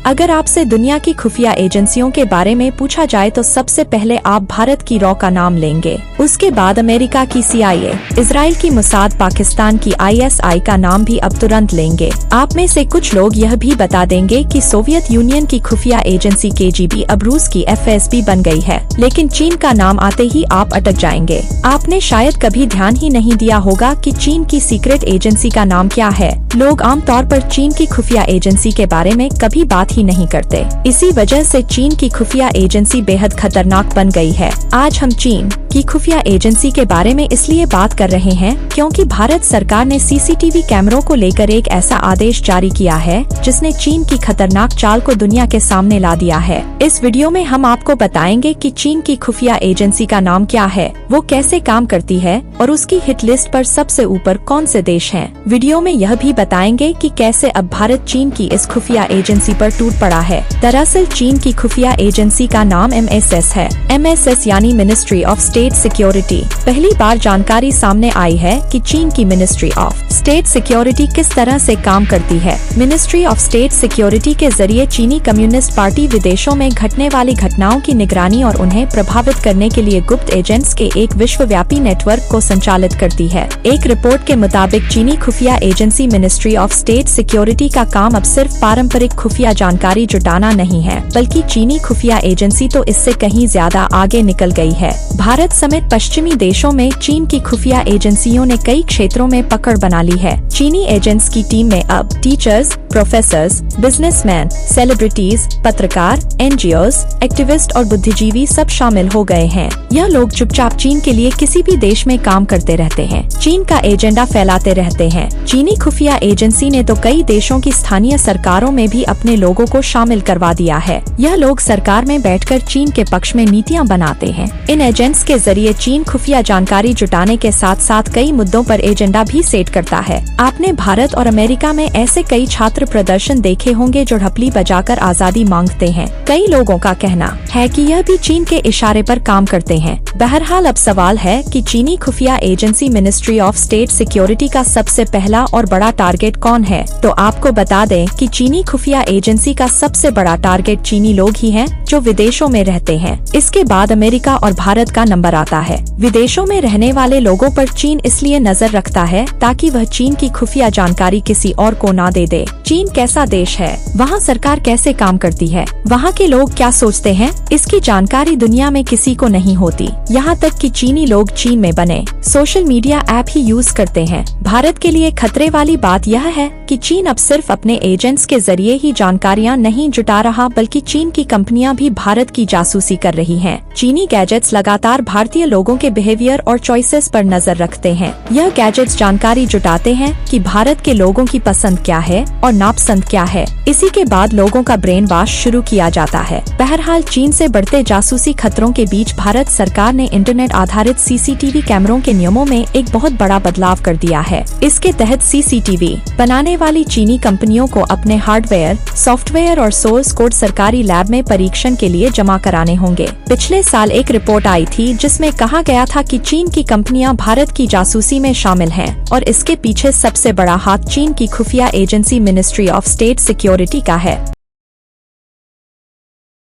अगर आपसे दुनिया की खुफिया एजेंसियों के बारे में पूछा जाए तो सबसे पहले आप भारत की रॉ का नाम लेंगे। उसके बाद अमेरिका की CIA, इजराइल की मुसाद, पाकिस्तान की ISI का नाम भी अब तुरंत लेंगे। आप में से कुछ लोग यह भी बता देंगे कि सोवियत यूनियन की खुफिया एजेंसी KGB अब रूस की FSB बन गई है। लेकिन चीन का नाम आते ही आप अटक जाएंगे। आपने शायद कभी ध्यान ही नहीं दिया होगा कि चीन की सीक्रेट एजेंसी का नाम क्या है। लोग आमतौर पर चीन की खुफिया एजेंसी के बारे में कभी बात ही नहीं करते। इसी वजह से चीन की खुफिया एजेंसी बेहद खतरनाक बन गई है। आज हम चीन की खुफिया एजेंसी के बारे में इसलिए बात कर रहे हैं क्योंकि भारत सरकार ने CCTV कैमरों को लेकर एक ऐसा आदेश जारी किया है जिसने चीन की खतरनाक चाल को दुनिया के सामने ला दिया है। इस वीडियो में हम आपको बताएंगे कि चीन की खुफिया एजेंसी का नाम क्या है, वो कैसे काम करती है और उसकी हिट लिस्ट पर सबसे ऊपर कौन से देश हैं। वीडियो में यह भी बताएंगे कि कैसे अब भारत चीन की इस खुफिया एजेंसी पर टूट पड़ा है। दरअसल चीन की खुफिया एजेंसी का नाम MSS है। MSS यानी मिनिस्ट्री ऑफ स्टेट सिक्योरिटी। पहली बार जानकारी सामने आई है कि चीन की मिनिस्ट्री ऑफ स्टेट सिक्योरिटी किस तरह से काम करती है। मिनिस्ट्री ऑफ स्टेट सिक्योरिटी के जरिए चीनी कम्युनिस्ट पार्टी विदेशों में घटने वाली घटनाओं की निगरानी और उन्हें प्रभावित करने के लिए गुप्त एजेंट्स के एक विश्वव्यापी नेटवर्क को संचालित करती है। एक रिपोर्ट के मुताबिक चीनी खुफिया agency ministry of state security का काम अब सिर्फ पारंपरिक खुफिया जानकारी जुटाना नहीं है, बल्कि चीनी खुफिया एजेंसी तो इससे कहीं ज्यादा आगे निकल गई है। भारत समेत पश्चिमी देशों में चीन की खुफिया एजेंसियों ने कई क्षेत्रों में पकड़ बना ली है। चीनी एजेंट्स की टीम में अब टीचर्स, प्रोफेसर्स, बिजनेसमैन, सेलिब्रिटीज, पत्रकार, NGOs, एक्टिविस्ट और बुद्धिजीवी सब शामिल हो गए हैं। यह लोग चुपचाप चीन के लिए किसी भी देश में काम करते रहते हैं, चीन का एजेंडा फैलाते रहते हैं। चीनी खुफिया एजेंसी ने तो कई देशों की स्थानीय सरकारों में भी अपने लोगों को शामिल करवा दिया है। यह लोग सरकार में बैठकर चीन के पक्ष में नीतियां बनाते हैं। इन एजेंट्स के जरिए चीन खुफिया जानकारी जुटाने के साथ साथ कई मुद्दों पर एजेंडा भी सेट करता है। आपने भारत और अमेरिका में ऐसे कई छात्र प्रदर्शन देखे होंगे जो ढपली बजाकर आजादी मांगते हैं। कई लोगों का कहना है कि यह भी चीन के इशारे पर काम करते हैं। बहरहाल अब सवाल है कि चीनी खुफिया agency ministry of state security का सबसे पहला और बड़ा टारगेट कौन है। तो आपको बता दें कि चीनी खुफिया एजेंसी का सबसे बड़ा टारगेट चीनी लोग ही हैं जो विदेशों में रहते हैं। इसके बाद अमेरिका और भारत का नंबर आता है। विदेशों में रहने वाले लोगों पर चीन इसलिए नजर रखता है ताकि वह चीन की खुफिया जानकारी किसी और को ना दे दे। चीन कैसा देश है, वहाँ सरकार कैसे काम करती है, वहाँ के लोग क्या सोचते हैं, इसकी जानकारी दुनिया में किसी को नहीं होती। यहाँ तक कि चीनी लोग चीन में बने सोशल मीडिया ऐप ही यूज करते हैं। भारत के लिए खतरे वाली बात यह है कि चीन अब सिर्फ अपने एजेंट्स के जरिए ही जानकारियाँ नहीं जुटा रहा, बल्कि चीन की कंपनियां भी भारत की जासूसी कर रही हैं। चीनी गैजेट्स लगातार भारतीय लोगों के बिहेवियर और चॉइसेस पर नजर रखते हैं। यह गैजेट्स जानकारी जुटाते हैं कि भारत के लोगों की पसंद क्या है और नापसंद क्या है। इसी के बाद लोगों का ब्रेन वॉश शुरू किया जाता है। बहरहाल चीन से बढ़ते जासूसी खतरों के बीच भारत सरकार ने इंटरनेट आधारित CCTV कैमरों के नियमों में एक बहुत बड़ा बदलाव कर दिया है। इसके तहत CCTV बनाने वाली चीनी कंपनियों को अपने हार्डवेयर, सॉफ्टवेयर और सोर्स कोड सरकारी लैब में परीक्षण के लिए जमा कराने होंगे। पिछले साल एक रिपोर्ट आई थी जिसमें कहा गया था कि चीन की कंपनियां भारत की जासूसी में शामिल हैं और इसके पीछे सबसे बड़ा हाथ चीन की खुफिया agency ministry of state security का है।